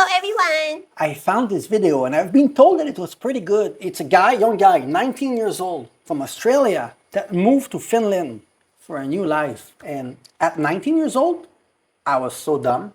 Hello everyone! I found this video and I've been told that it was pretty good. It's a guy, young guy, 19 years old from Australia that moved to Finland for a new life. And at 19 years old, I was so dumb.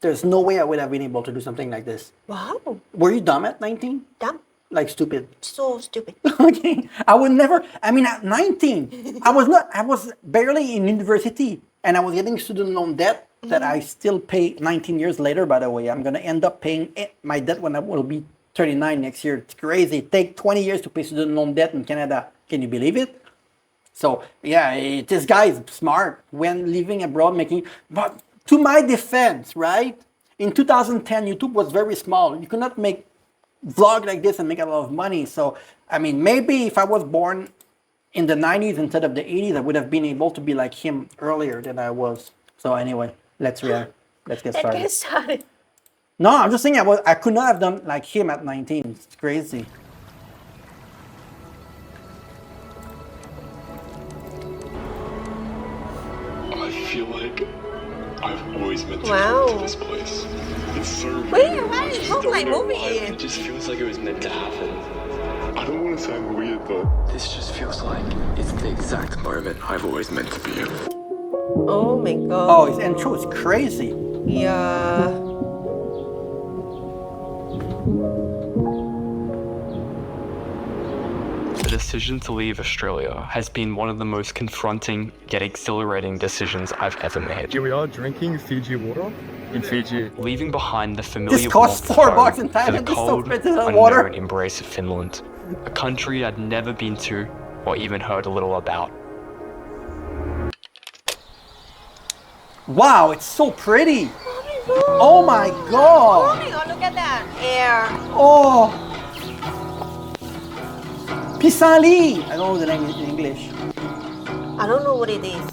There's no way I would have been able to do something like this. Wow, Were you dumb at 19? dumb. Like stupid. So stupid. Okay. I would never, I mean, at 19, I was barely in university and I was getting student loan debt that I still pay 19 years later, by the way. I'm going to end up paying my debt when I will be 39 next year. It's crazy. Take 20 years to pay student loan debt in Canada. Can you believe it? So, yeah, this guy is smart when living abroad, but to my defense, right? In 2010, YouTube was very small. You could not make vlog like this and make a lot of money. So, I mean, maybe if I was born in the 90s instead of the 80s, I would have been able to be like him earlier than I was. So anyway, let's get started. No, I'm just saying I could not have done like him at 19. It's crazy. I feel like I've always meant to come to this place. It's so weird. Why is it like movie? It just feels like it was meant to happen. I don't want to sound weird, but this just feels like it's the exact moment I've always meant to be in. Oh my god. Oh, his intro is crazy. Yeah. The decision to leave Australia has been one of the most confronting yet exhilarating decisions I've ever made. Here we are drinking Fiji water in Fiji. Leaving behind the familiar This costs warmth of $4 home in for the Thailand. This is so cold, expensive, that unknown water. embrace of Finland, a country I'd never been to or even heard a little about. Wow, it's so pretty. Oh my god. Oh my god, look at that air. Oh. Pissenlit. I don't know the name in English. I don't know what it is.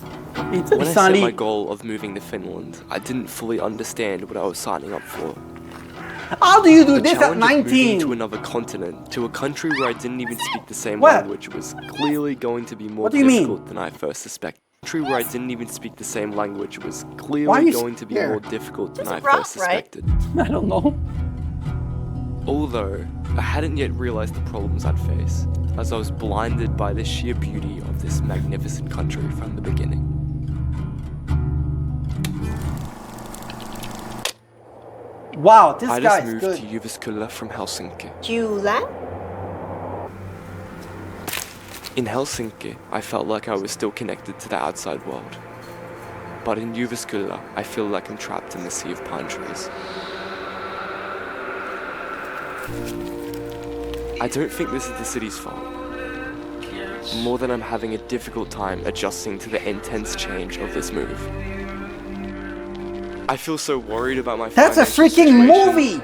It's a When I set my pissenlit. goal of moving to Finland, I didn't fully understand what I was signing up for. How do you do The this at challenge of moving to 19? another continent, to a country where I didn't even speak the same What? language, was clearly going to be more What do you mean? difficult than I first suspected. A country where I didn't even speak the same language was Why are clearly you going to be scared? more difficult than It's I rough, first right? suspected. I don't know. Although, I hadn't yet realized the problems I'd face, as I was blinded by the sheer beauty of this magnificent country from the beginning. Wow, this I guy just is moved good. to Jyväskylä from Helsinki. Jula? In Helsinki, I felt like I was still connected to the outside world. But in Jyväskylä, I feel like I'm trapped in the sea of pine trees. I don't think this is the city's fault. More than I'm having a difficult time adjusting to the intense change of this move. I feel so worried about my That's a financial freaking situation. movie.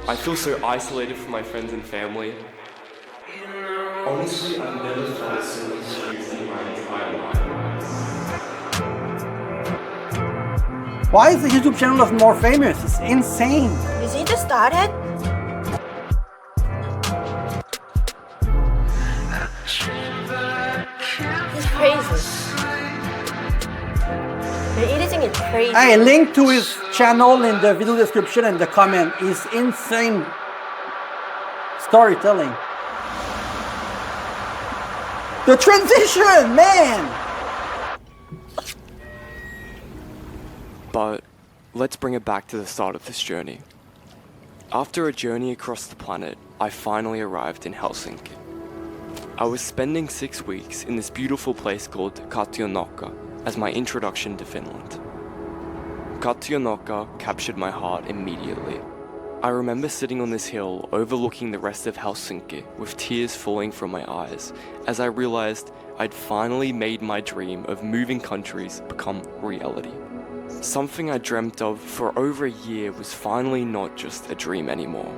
I feel so isolated from my friends and family. Honestly, I've never felt so confused in my entire life. Why is the YouTube channel of more famous? It's insane. Is he just started? He's crazy. The editing is crazy. I link to his channel in the video description and the comment. Is insane storytelling. The transition, man. But let's bring it back to the start of this journey. After a journey across the planet, I finally arrived in Helsinki. I was spending 6 weeks in this beautiful place called Katiunokka as my introduction to Finland. Katiunokka captured my heart immediately. I remember sitting on this hill overlooking the rest of Helsinki with tears falling from my eyes as I realized I'd finally made my dream of moving countries become reality. Something I dreamt of for over a year was finally not just a dream anymore.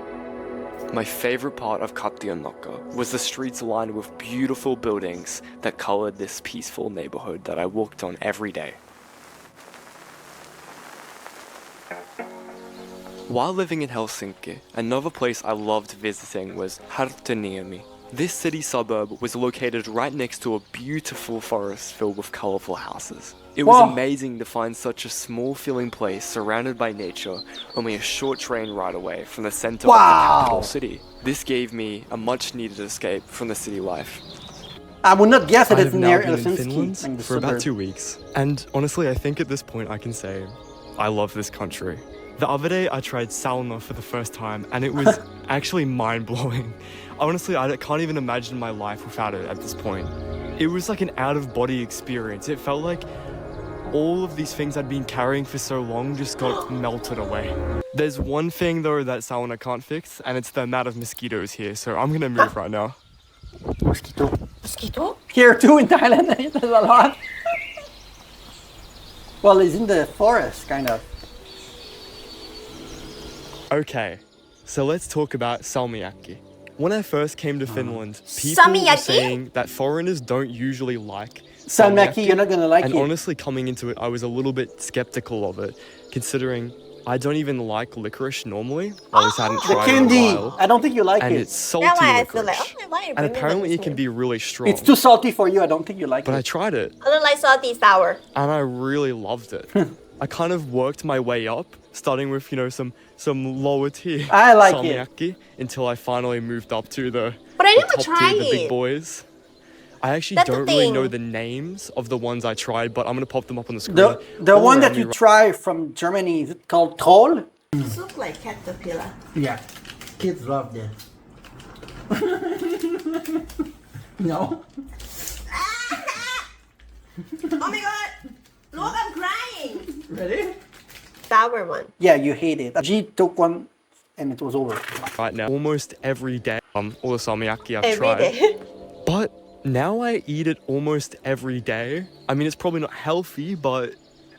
My favorite part of Katiunokka was the streets lined with beautiful buildings that colored this peaceful neighborhood that I walked on every day. While living in Helsinki, another place I loved visiting was Hartoniemi, This city suburb was located right next to a beautiful forest filled with colourful houses. It was Wow. amazing to find such a small feeling place surrounded by nature, only a short train ride away from the centre of the Wow. capital city. This gave me a much needed escape from the city life. I would not guess that I it's have near now been in Helsinki. Finland like the for about suburb. 2 weeks. And honestly, I think at this point I can say I love this country. The other day I tried sauna for the first time and it was actually mind-blowing. Honestly, I can't even imagine my life without it at this point. It was like an out-of-body experience. It felt like all of these things I'd been carrying for so long just got melted away. There's one thing though that sauna can't fix, and it's the amount of mosquitoes here, so I'm gonna move right now. Mosquito. Mosquito? Here too in Thailand, there's a lot. Well, it's in the forest, kind of. Okay, so let's talk about salmiakki. When I first came to Finland, people were Salmiakki? saying that foreigners don't usually like Salmiakki, you're not gonna like and it. honestly, coming into it, I was a little bit skeptical of it, considering I don't even like licorice normally. I just hadn't The tried candy. it in a while. I don't think you like And it. it's salty That's why I feel licorice. like, oh, why are you And bringing apparently this it can to me? be really strong. It's too salty for you. I don't think you like But I it. tried it, I don't like salty sour. and I really loved it. I kind of worked my way up, starting with, some lower tier I like it. salmiakki until I finally moved up to the, But I the never top tried tier, the big it. boys. I actually That's the don't really know thing. the names of the ones I tried, but I'm gonna pop them up on the screen. The all one around that me you right- try from Germany, is it called Troll? It looks like caterpillar. Yeah. Kids love that. No? Oh my god! Look, I'm crying! Ready? Sour one. Yeah, you hate it. G took one and it was over. right now, almost every day. All the salmiakki I've Every tried. day. But now I eat it almost every day. I mean, it's probably not healthy, but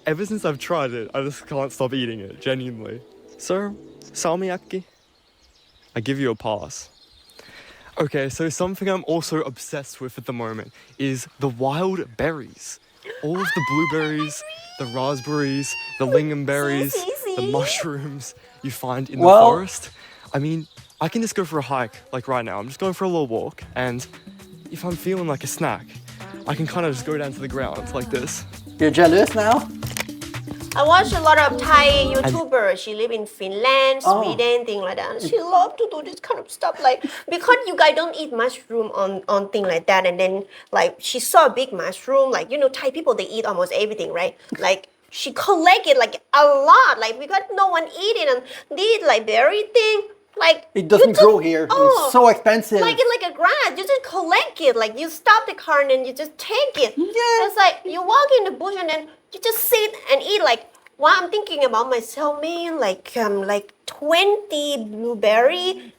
ever since I've tried it, I just can't stop eating it, genuinely. So, salmiakki, I give you a pass. Okay, so something I'm also obsessed with at the moment is the wild berries. All of the blueberries, the raspberries, the lingonberries, the mushrooms you find in the Well- forest. I mean, I can just go for a hike, like right now. I'm just going for a little walk, and if I'm feeling like a snack, I can kind of just go down to the ground like this. You're jealous now? I watch a lot of Thai YouTubers. She live in Finland, Oh. Sweden, thing like that. She love to do this kind of stuff, like because you guys don't eat mushroom on thing like that. And then like she saw a big mushroom, like Thai people they eat almost everything, right? Like she collect it like a lot, like because no one eat it and did like berry thing. Like It doesn't you just- grow here. It's so expensive. Like it's like a grass. You just collect it. Like you stop the car and then you just take it. Yeah. It's like you walk in the bush and then you just sit and eat. Like while I'm thinking about myself, man, like 20 blueberry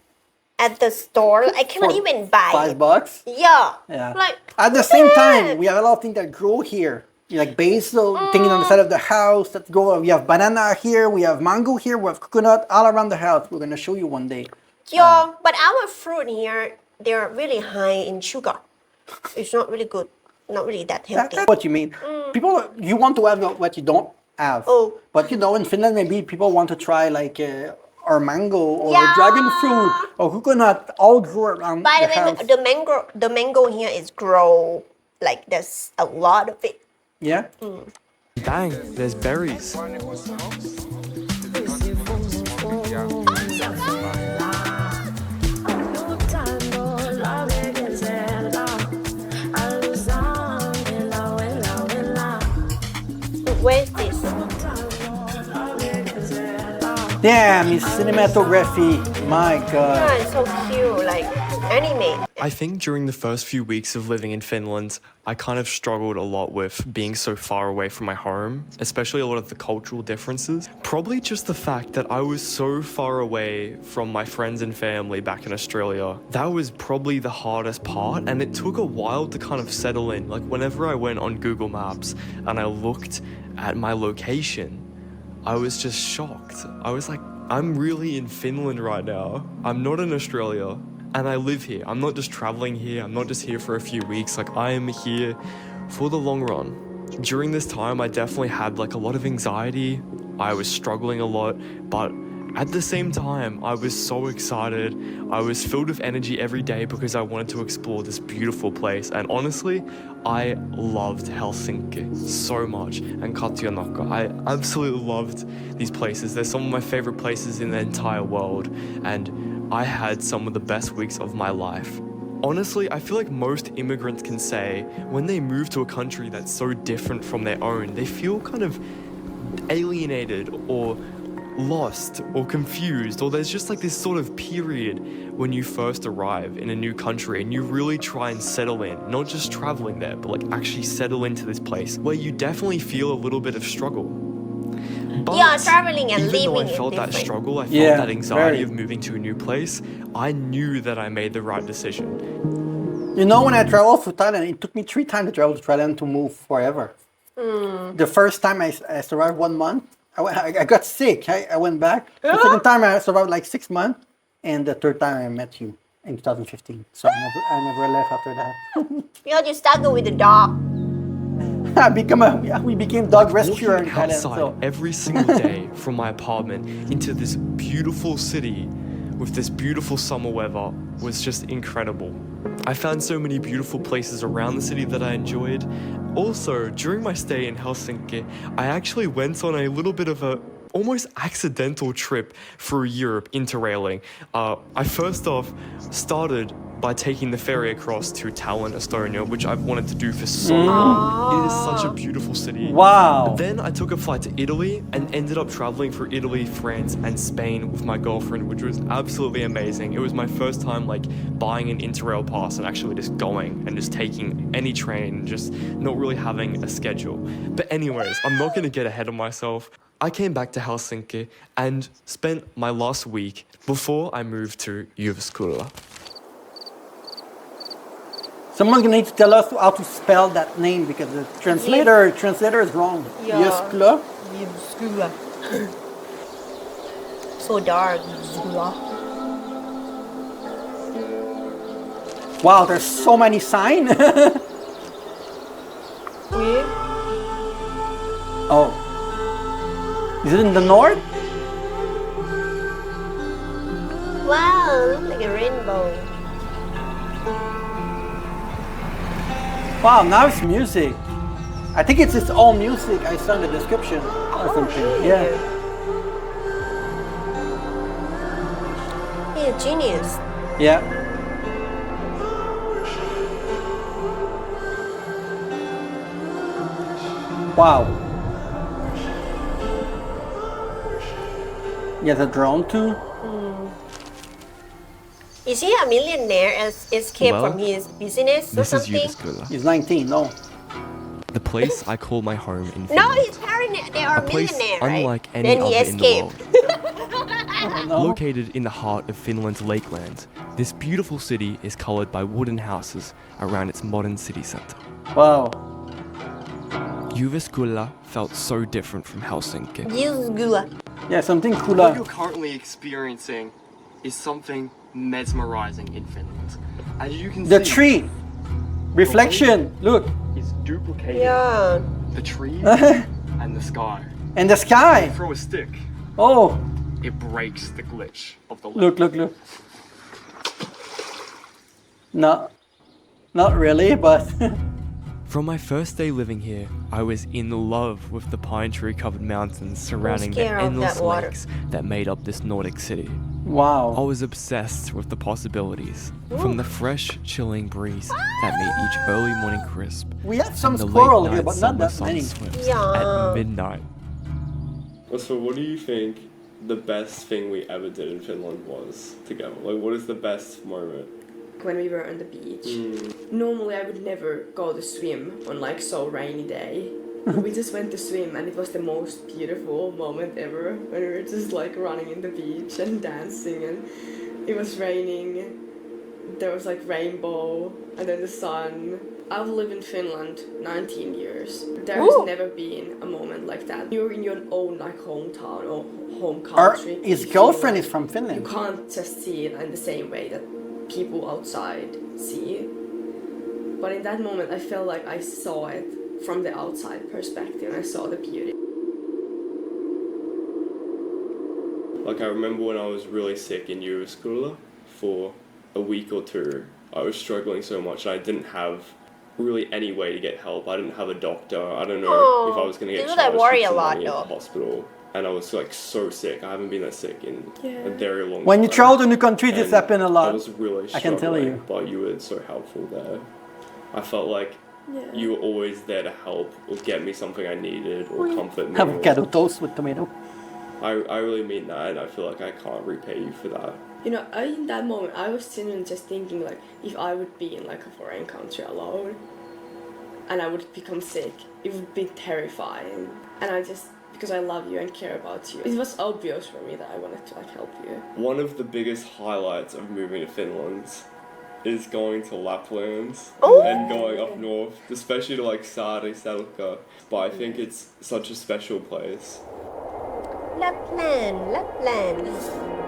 at the store. I cannot For even buy it. $5. Yeah. Yeah. Like At the what same heck? time, we have a lot of things that grow here. Like basil, things on the side of the house that grow. We have banana here, we have mango here, we have coconut all around the house. We're gonna show you one day. Yeah, but our fruit here, they're really high in sugar. It's not really good. Not really that healthy. That's what you mean. People, you want to have what you don't have. Oh. But in Finland, maybe people want to try like or mango or Yeah. dragon fruit or coconut, all grow around By the the way, house. the mango here is grow like there's a lot of it. Yeah. Dang, there's berries. Where's this? Damn, his cinematography. My God. Yeah, it's so cute, like anime. I think during the first few weeks of living in Finland, I kind of struggled a lot with being so far away from my home, especially a lot of the cultural differences. Probably just the fact that I was so far away from my friends and family back in Australia. That was probably the hardest part, and it took a while to kind of settle in. Like whenever I went on Google Maps and I looked at my location, I was just shocked. I was like, I'm really in Finland right now. I'm not in Australia. And I live here. I'm not just traveling here. I'm not just here for a few weeks. Like I am here for the long run. During this time, I definitely had like a lot of anxiety. I was struggling a lot, but At the same time, I was so excited. I was filled with energy every day because I wanted to explore this beautiful place. And honestly, I loved Helsinki so much, and Katijanokka. I absolutely loved these places. They're some of my favorite places in the entire world, and I had some of the best weeks of my life. Honestly, I feel like most immigrants can say when they move to a country that's so different from their own, they feel kind of alienated or lost or confused, or there's just like this sort of period when you first arrive in a new country and you really try and settle in, not just traveling there, but like actually settle into this place where you definitely feel a little bit of struggle. But Yeah, traveling and even though living I is felt that different. struggle, I felt Yeah, that anxiety very. of moving to a new place, I knew that I made the right decision. You know, when I traveled to Thailand, it took me 3 times to travel to Thailand to move forever. The first time I survived 1 month, I got sick. I went back. The second time I survived like 6 months, and the third time I met you in 2015. So I never left after that. Because you struggle with the dog. We became dog rescuer in Walking Thailand. outside So every single day from my apartment into this beautiful city with this beautiful summer weather was just incredible. I found so many beautiful places around the city that I enjoyed. Also, during my stay in Helsinki, I actually went on a little bit of a almost accidental trip through Europe interrailing. I first off started by taking the ferry across to Tallinn, Estonia, which I've wanted to do for so long. It is such a beautiful city. wow. Then I took a flight to Italy and ended up traveling through Italy, France, and Spain with my girlfriend, which was absolutely amazing. It was my first time like buying an Interrail pass and actually just going and just taking any train and just not really having a schedule. But anyways, I'm not going to get ahead of myself. I came back to Helsinki and spent my last week before I moved to Jyväskylä. Someone's gonna need to tell us how to spell that name because the translator is wrong. Yeah. Jyväskylä. Jyväskylä. So dark. Jyväskylä. Wow, there's so many signs. Oh. Is it in the north? Wow, looks like a rainbow. Wow, now it's music. I think it's its own music. I saw in the description or something. really? Yeah. He's a genius. Yeah. Wow. Yeah, the drone too. Is he a millionaire as escaped Well, from his business or This is something? Jyväskylä, He's 19, no. the place I call my home in No, Finland. his parents, they are A place millionaire, right? unlike any Then he other in the escaped. world. No. Located in the heart of Finland's Lakeland, this beautiful city is coloured by wooden houses around its modern city centre. Wow. Jyväskylä felt so different from Helsinki. Jyväskylä. Yeah, something What cooler. you're currently experiencing is something mesmerizing in Finland. As you can The see, tree. Reflection. Look. is duplicating Yeah. the trees and the sky. And the sky. Throw a stick, Oh. it breaks the glitch of the Look, look, look. No. Not really, but From my first day living here, I was in love with the pine tree covered mountains surrounding the scared of endless that water. lakes that made up this Nordic city. I wow. was obsessed with the possibilities, from the fresh, chilling breeze that made each early morning crisp, We have some and the squirrel late here, night but not summer that sun many. swims Yeah. at midnight. So, what do you think the best thing we ever did in Finland was together? Like, what is the best moment? When we were on the beach. Normally I would never go to swim on like so rainy day. We just went to swim and it was the most beautiful moment ever when we were just like running in the beach and dancing and it was raining. There was like rainbow and then the sun. I've lived in Finland 19 years. There has never been a moment like that. You're in your own like hometown or home country. His You feel girlfriend like is from you Finland. can't just see it in the same way that people outside see it. But in that moment I felt like I saw it from the outside perspective and I saw the beauty. Like I remember when I was really sick in Jyväskylä for a week or two, I was struggling so much and I didn't have really any way to get help. I didn't have a doctor. I don't know if I was going to get Didn't that charged worry with a some lot money at though? the hospital. And I was like so sick. I haven't been that sick in a very long time. When you travel to new countries, this And happens a lot. I was really I can tell you. struggling, but you were so helpful there. I felt like you were always there to help or get me something I needed or comfort me. Avocado toast with tomato. I really mean that, and I feel like I can't repay you for that. You know, in that moment, I was genuinely just thinking like, if I would be in like a foreign country alone, and I would become sick, it would be terrifying. And I just, because I love you and care about you, it was obvious for me that I wanted to like help you. One of the biggest highlights of moving to Finland is going to Lapland and going up north, especially to like Saari-Selkä. But I think it's such a special place. Lapland.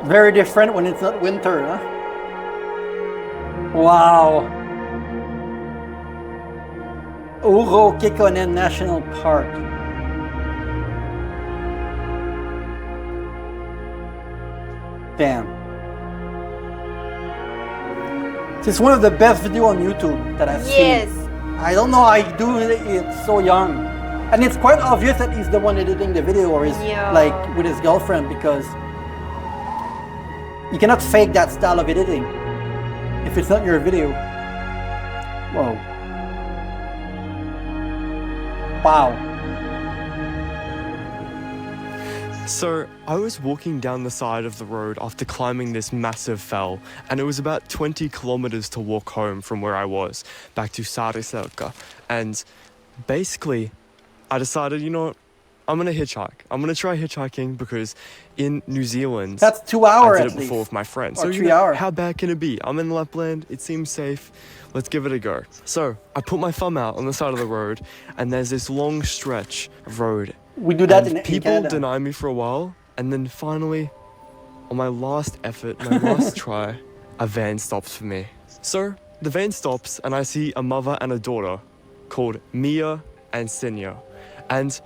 Very different when it's not winter, huh? Wow. Uro Kekkonen National Park. Damn. It's one of the best videos on YouTube that I've Yes. seen. I don't know how he do it, it's so young. And it's quite obvious that he's the one editing the video or he's like with his girlfriend because you cannot fake that style of editing if it's not your video. Whoa. Wow. So, I was walking down the side of the road after climbing this massive fell, and it was about 20 kilometers to walk home from where I was, back to Saari-Selkä. And basically, I decided, you know what, I'm gonna hitchhike. I'm gonna try hitchhiking because in New Zealand, That's 2 hours I at did it before least. with my friends. Or So 3 hours. how bad can it be? I'm in Lapland, it seems safe. Let's give it a go. So I put my thumb out on the side of the road, and there's this long stretch of road. We do that And in people Canada. deny me for a while, and then finally, on my last effort, my last try, a van stops for me. So the van stops, and I see a mother and a daughter called Mia and Sinja, and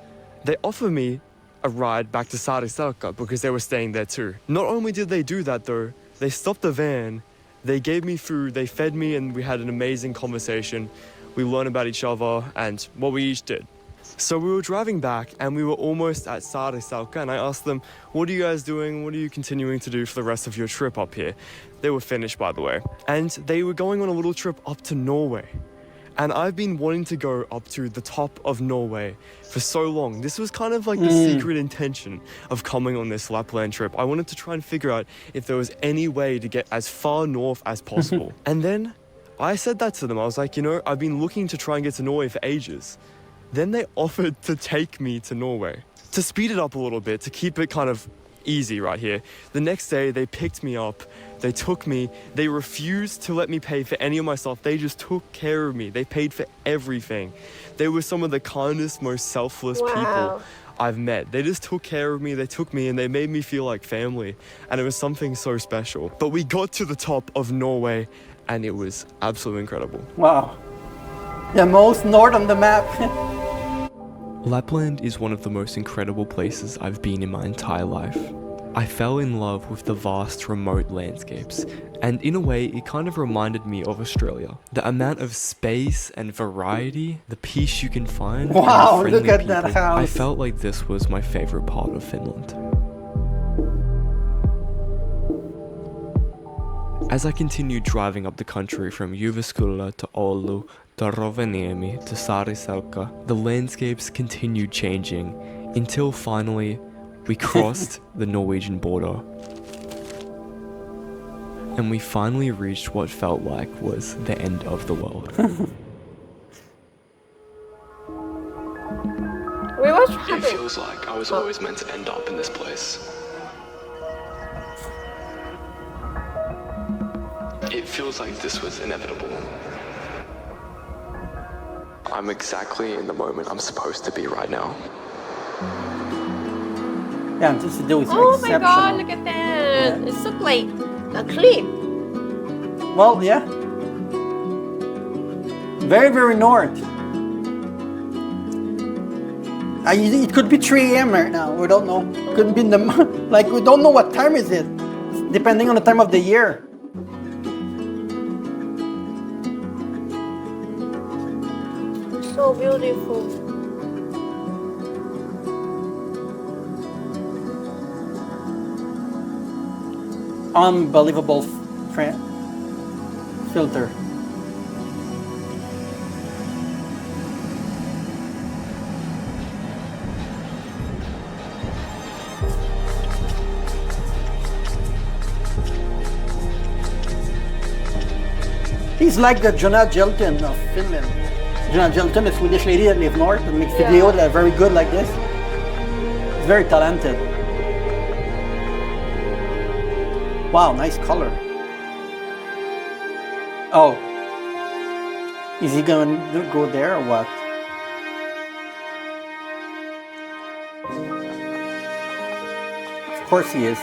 they offer me a ride back to Saari-Selkä because they were staying there too. Not only did they do that though, they stopped the van, they gave me food, they fed me, and we had an amazing conversation. We learned about each other and what we each did. So we were driving back and we were almost at Saari-Selkä, and I asked them, what are you guys doing? What are you continuing to do for the rest of your trip up here? They were Finnish, by the way. And they were going on a little trip up to Norway. And I've been wanting to go up to the top of Norway for so long. This was kind of like the secret intention of coming on this Lapland trip. I wanted to try and figure out if there was any way to get as far north as possible. And then I said that to them. I was like, you know, I've been looking to try and get to Norway for ages. Then they offered to take me to Norway. To speed it up a little bit, to keep it kind of easy right here, the next day they picked me up, they took me, they refused to let me pay for any of my stuff, they just took care of me, they paid for everything. They were some of the kindest, most selfless people I've met. They just took care of me, they took me, and they made me feel like family, and it was something so special. But we got to the top of Norway, and it was absolutely incredible. Wow. The most north on the map. Lapland is one of the most incredible places I've been in my entire life. I fell in love with the vast, remote landscapes, and in a way, it kind of reminded me of Australia. The amount of space and variety, the peace you can find, Wow, and the look friendly at that people. house. I felt like this was my favorite part of Finland. As I continued driving up the country from Jyväskylä to Oulu, to Rovaniemi, to Saari-Selkä, the landscapes continued changing until finally we crossed the Norwegian border. And we finally reached what felt like was the end of the world. We were It traveling. feels like I was always meant to end up in this place. It feels like this was inevitable. I'm exactly in the moment I'm supposed to be right now. Yeah, this video is Oh my exceptional. god, look at that. It's so like a cliff. Well, yeah. Very, very north. It could be 3 a.m. right now. We don't know. Could be in the like we don't know what time is it, depending on the time of the year. So beautiful. Unbelievable filter. He's like the Jonah Jelton of Finland. Jonah Jelton, a Swedish lady that lives north and makes videos that are very good like this. He's very talented. Wow, nice color. Oh. Is he going to go there or what? Of course he is.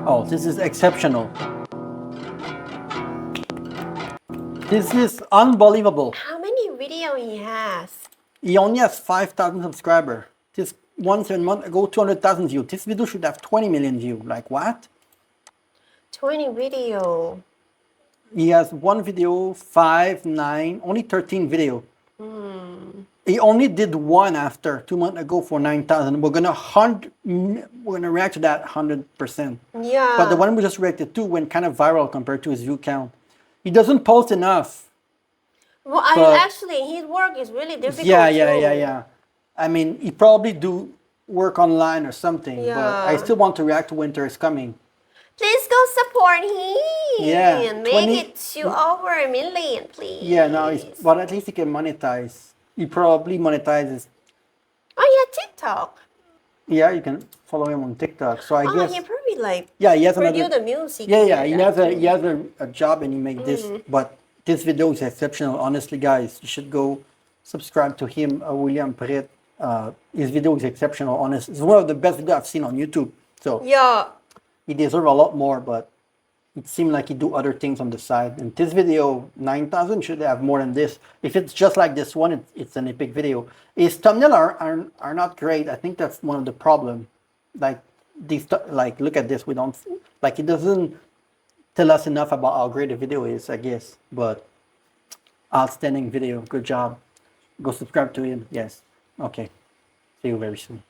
Oh, this is exceptional. This is unbelievable. How many video he has? He only has 5,000 subscribers. This 7 months ago, 200,000 views. This video should have 20 million views. Like what? 20 video. He has one video, 5, 9, only 13 video. He only did one after 2 months ago for 9,000. We're gonna react to that 100%. Yeah. But the one we just reacted to went kind of viral compared to his view count. He doesn't post enough. Well, but- actually, his work is really difficult. Yeah. I mean, he probably do work online or something. But Yeah. I still want to react to Winter is Coming. Please go support him. Yeah, Make 20 it to over 1 million, please. Yeah, no, but at least he can monetize. He probably monetizes. Oh yeah, TikTok. Yeah, you can follow him on TikTok. So I guess. He probably like Yeah, he has produce another. the music. Yeah, like he that. has a job and he makes this. But this video is exceptional. Honestly, guys, you should go subscribe to him, William Perret. His video is exceptional. Honest, it's one of the best videos I've seen on YouTube. So Yeah. he deserves a lot more, but it seemed like he do other things on the side. And this video, 9,000 should have more than this. If it's just like this one, it's an epic video. His thumbnail are not great. I think that's one of the problem. Like these, like look at this. We don't like it doesn't tell us enough about how great the video is, I guess. But outstanding video. Good job. Go subscribe to him. Yes. Okay. See you very soon.